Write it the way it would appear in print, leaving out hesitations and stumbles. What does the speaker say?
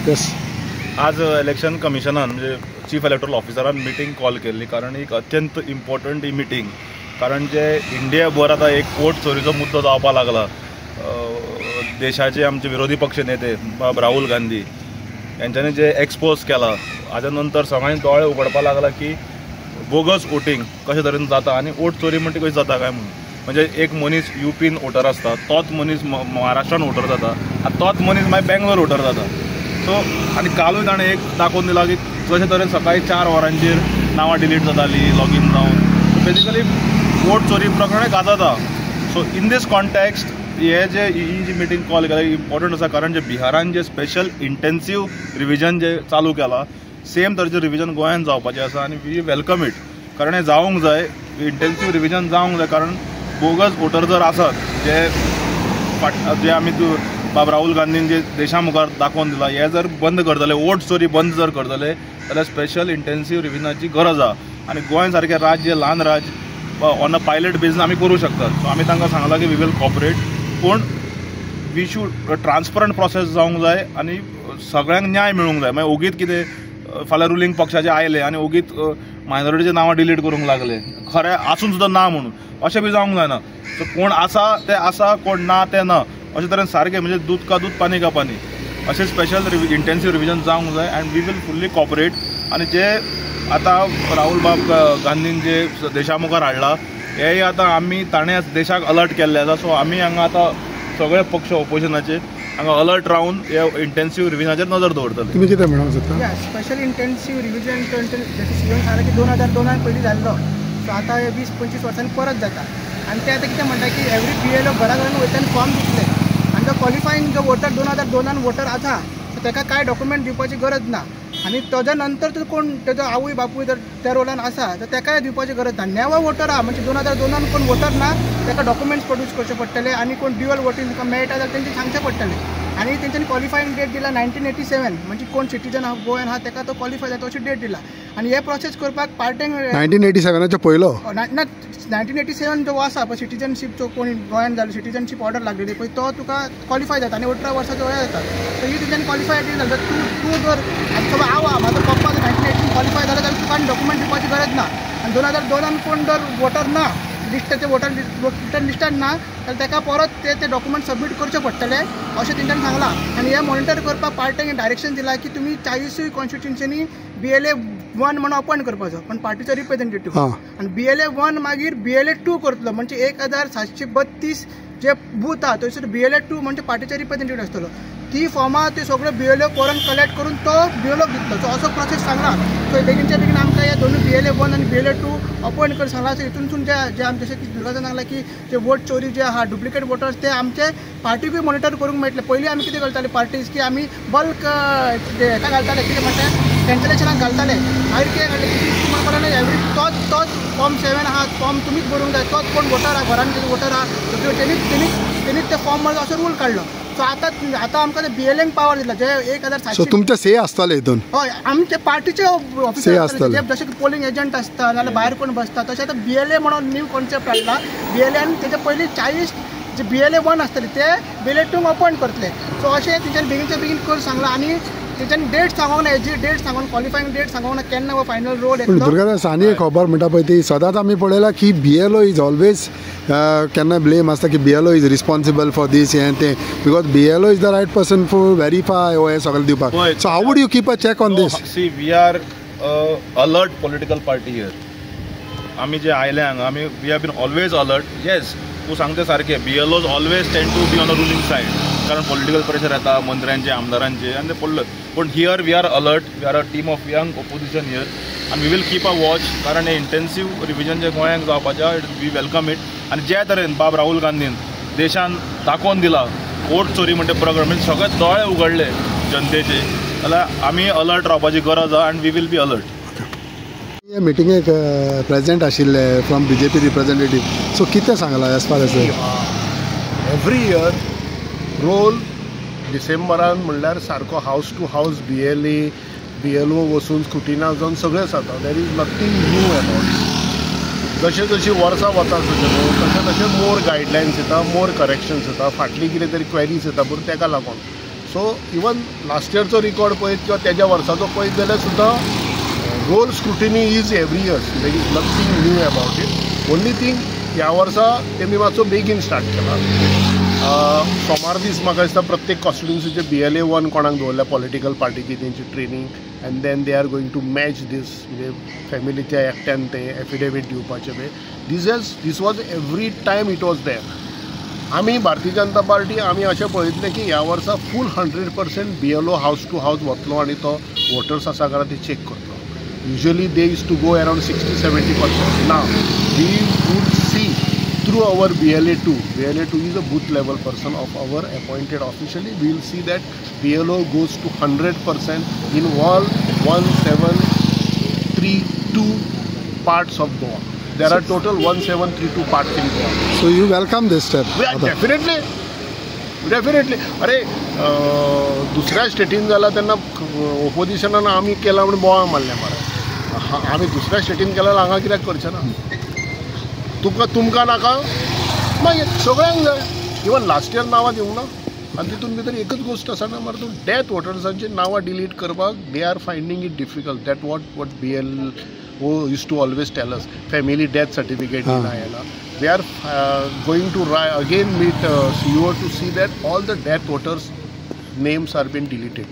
Yes. आज election कमिशनान म्हणजे chief electoral ऑफिसरान meeting call केल्ली, कारण एक अत्यंत इम्पॉर्टंट ही मिटींग. कारण जे इंडिया भर आता एक वोट चोरीचो मुद्दो जावपाक लागला. देशाचे आमचे विरोधी पक्ष नेते राहुल गांधी यांच्यानी जे एक्सपोज केला, हाच्या नंतर सगळ्यांनी दोळे उगडपाक लागला की बोगस वोटिंग कशे तरेन जाता आनी वोट चोरी म्हणटा कशी जाता काय म्हणून. म्हणजे एक मनीस यूपीन वोटर आसता, तोच मनीस महाराष्ट्रान वोटर जाता, आनी तोच मनीस मागीर बेंगलोर वोटर जाता. सो आनी कालूय ताणें एक दाखोवन दिला की कशे तरेन सकाळी 4 वरांचेर नांवां डिलीट जातालीं लॉगीन जावन. सो बेजिकली वोट चोरी प्रकरण गाजता. सो इन दीस कॉन्टेक्स्ट ही जी मिटींग कॉल केला इम्पॉर्टंट आसा, कारण जे बिहारान जे स्पेशल इंटेन्सीव रिविजन जे चालू केला, सेम तरेचें रिविजन गोंयांत जावपाचें आसा आनी वी वेलकम इट. कारण हें जावंक जाय, इंटेन्सीव रिविजन जावंक जाय. कारण बोगस वोटर जर आसत जे आमी बाब राहुल गांधीन जे देशा मुखार दाखोवन दिला, हे जर बंद करतले, वोट चोरी बंद जर करतले जाल्यार स्पेशल इंटेन्सीव रिविजनाची गरज आसा. आनी गोंय सारकें राज्य, ल्हान राज्य ऑन अ पायलट बेजीस आमी करूं शकतात. सो आमी तांकां सांगलां की वी वील कॉपरेट, पूण वी शूड ट्रान्सपरंट प्रोसेस जावंक जाय आनी सगळ्यांक न्याय मेळूंक जाय. मागीर ओगीत कितें फाल्यां रुलींग पक्षाचे आयले आनी ओगीत मायनॉरिटीचे नांवां डिलीट करूंक लागले, खरें आसून सुद्दां ना म्हणून, अशें बी जावंक जायना. सो कोण आसा ते आसा, कोण ना ते ना, अशे तरेन सारकें म्हणजे दूध का दूध पानी का पानी अशें स्पेशल इंटेन्सीव रिविजन जावंक जाय. And we will fully cooperate. आनी जे आतां राहुल बाब गांधीन जे देशा मुखार हाडला, हेय आतां आमी ताणें देशाक अलर्ट केल्ले आसा. सो आमी हांगा आतां सगळे पक्ष ऑपोजिशनाचे हांगा अलर्ट रावन हे इंटेन्सीव रिविजनाचेर नजर दवरतले. तुमी कितें म्हणूंक सोदता? स्पेशल इंटेन्सीव रिविजन जशें सीएम सांगलें की 2002 पयलीं जाल्लो, सो आतां 20-25 वर्सांनी परत जाता. आनी ते आतां कितें म्हणटा की एवरी BLO घराघरान वयता आनी फॉर्म दितले, आनी जो क्वॉलिफायींग जो वोटर 2002 वोटर आसा सो ताका कांय डॉक्युमेंट दिवपाची गरज ना. आनी ताज्या नंतर जर कोण ताजो आवय बापूय जर त्या रोलान आसा तर ताकाय दिवपाची गरज ना. नेवा वोटर आहा म्हणजे 2002 कोण वोटर ना ताका डॉक्युमेंट्स प्रोड्यूस करचे पडटले, आनी कोण ड्युअल वोटींग तुका मेळटा जाल्यार तेंचे सांगचे पडटले. आनी तेंच्यांनी क्वॉलिफायींग डेट दिला 1987, म्हणजे कोण सिटीजन गोंयान आहा ताका तो क्वॉलिफाय जाता अशी डेट दिला. आनी हे प्रोसेस करपाक पार्टेंग 1987च्या पयलो 1987 जो आसा पळय सिटीजनशीप जो कोणी गोंयान जालो, सिटीजनशीप ऑर्डर लागलेली पळय, तो तुका क्वॉलिफाय जाता आनी 18 वर्साचो वय जाता. सो ही तेंच्यांनी क्वॉलिफाय डेट जाता. तूं जर समज हांव म्हाजो पप्पा जर 1980 क्वॉलिफाय जालो जाल्यार तुका आनी डॉक्युमेंट दिवपाची गरज ना. आनी 2002 कोण जर वोटर ना, लिस्टाचे वोटर लिस्टान ना जाल्यार ताका परत ते डॉक्युमेंट सबमीट करचे पडटले अशें तेंच्यांनी सांगलां. आनी हे मॉनिटर करपाक पार्टीन डायरेक्शन दिला की तुमी 40 कॉन्स्टिट्युन्सीनी BLA 1 म्हणून अपॉयंट करपाचो, पण पार्टीचो रिप्रेझेंटेटिव्ह. आनी BLA 1 मागीर BLA 2 करतलो, म्हणजे 1732 जे बूथ आहा थंयसर BLA 2 म्हणजे पार्टीचो रिप्रेझेंटेटिव्ह आसतलो. ती फॉर्मां ते सगळे BLO करून कलेक्ट करून तो BLO दितलो. सो असो प्रोसेस सांगला. सो बेगीनच्या बेगीन आमकां हे दोनूय BLA 1 आनी BLA 2 अपॉयंट कर सांगला. सो हितूनसून जे आमचे जशें की दुर्गाचो सांगला की जे वोट चोरी जे आहा डुप्लिकेट वोटर्स ते आमचे पार्टीकूय मॉनिटर करूंक मेळटले. पयलीं आमी कितें करताले पार्टीज की आमी बल्क हेका घालताले, कितें म्हणटा कॅन्सलेशनाक घालताले. मागीर कितें घातलें की तुमकां कळना एवरी तोच फॉर्म 7 आहा फॉर्म तुमीच भरूंक जाय, तोच कोण वोटर आहा घरान जे वोटर आहा तेणीच ते फॉर्म मध्ये असो रूल काडलो. सो आतां आमकां ते BLAंक पावर दिला जे 1700. सो तुमचे से आसताले हितून? हय, आमचे पार्टीचे ऑफिसर आसताले, जशे की पोलिंग एजंट आसता नाल्यार भायर कोण बसता. तशें आतां BLA म्हणून न्यू कॉन्सेप्ट हाडला. BLA आनी तेच्या पयलीं 40 जे BLA 1 आसतले ते BLA 2 अपॉयंट करतले. सो अशें तेंच्यांनी बेगीनच्या बेगीन कर सांगला. आनी तेंच्यांनी डेट सांगोंक ना, हेजी डेट सांगोन क्वॉलिफायींग डेट सांगोंक ना केन्ना हो फायनल रोल येतलो. दुर्गादास आनी एक खबर म्हणटा पळय ती सदांच आमी पळयला की BLO इज ऑलवेज केन्ना ब्लेम आसता की BLO is responsible for this हें तें, because BLO is the right person for verify ओ हें सगळें दिवपाक. So how would you keep a check on this? See we are alert political party here. आमी जे आयले हांगा आमी we have been always alert. Yes, तूं सांगता सारकें, BLOज always tend to be on the ruling side, कारण पॉलिटिकल प्रेशर येता मंत्र्यांचे आमदारांचे आनी ते पडलें. पूण here we are alert, we are a team of young opposition here आनी we will keep a watch. कारण हे इंटेन्सीव रिविजन जे गोंयांक जावपाचें वी वेलकम इट. आनी ज्या तरेन बाब राहुल गांधीन देशान दाखोवन दिला वोट चोरी म्हणटा प्रकरण, म्हणजे सगळे दोळे उगडले जनतेचे, जाल्यार आमी अलर्ट रावपाची गरज आहा आनी वी वील बी अलर्ट. हे मिटिंगेक प्रेजेंट आशिल्ले फ्रॉम BJP रिप्रेझेंटेटिव्ह, सो कितें सांगला as far as every year roll डिसेंबरान म्हणल्यार सारको हावस टू हावस BLO वचून स्क्रुटिनायज जावन सगळें जाता. There is nothing knew about. जशें जशीं वर्सां वता तशें मोर गायडलायन्स येता, मोर करेक्शन्स येता, फाटली कितें तरी क्वेरीज येता. पूण ताका लागून सो इवन लास्ट इयरचो रिकॉर्ड पळयत किंवा त्याच्या वर्साचो पळयत जाल्यार सुद्दां roll scrutiny is every year, there is nothing new about it. Only thing ह्या वर्सा तेमी मातसो बेगीन स्टार्ट केला. सोमार दीस म्हाका दिसता प्रत्येक कॉन्स्टिट्युन्सीचे BLA 1 कोणाक दवरल्या पॉलिटिकल पार्टीची तेंची training, and then they are going to match this, म्हणजे फॅमिलीच्या एकट्यान ते एफिडेवीट दिवपाचे बी. This was every time it was there. आमी भारतीय जनता पार्टी आमी अशें पळयतलें की ह्या वर्सा फूल 100% BLO हावस टू हावस वतलो आनी तो वोटर्स आसा काय ते चेक करतलो. Usually they used to go around 60-70%. Now we would see through our BLA 2. BLA 2 is a booth level person of our appointed officially. We will see that BLO goes to 100% in all 1732 parts of Goa. There are total 1732 parts in Goa. So you welcome this step? Yeah, definitely. अरे दुसऱ्या स्टेटीन जाला तेन्ना ओपोजिशनान आमी केला म्हणून बोवाळ मारले मरे. आमी दुसऱ्या स्टेटीन केला हांगा कित्याक करचें ना? तुमकां नाका मागीर सगळ्यांक जाय. इवन लास्ट इयर नांवां दिवंक ना, आनी तितून भितर एकच गोश्ट आसा ना मरे, डेथ वोटर्सांची नांवां डिलीट करपाक they are finding it difficult. That what BLO used to always tell us. Family death certificate dina yela. We are going to again meet CEO to see that all the death voters names are being deleted.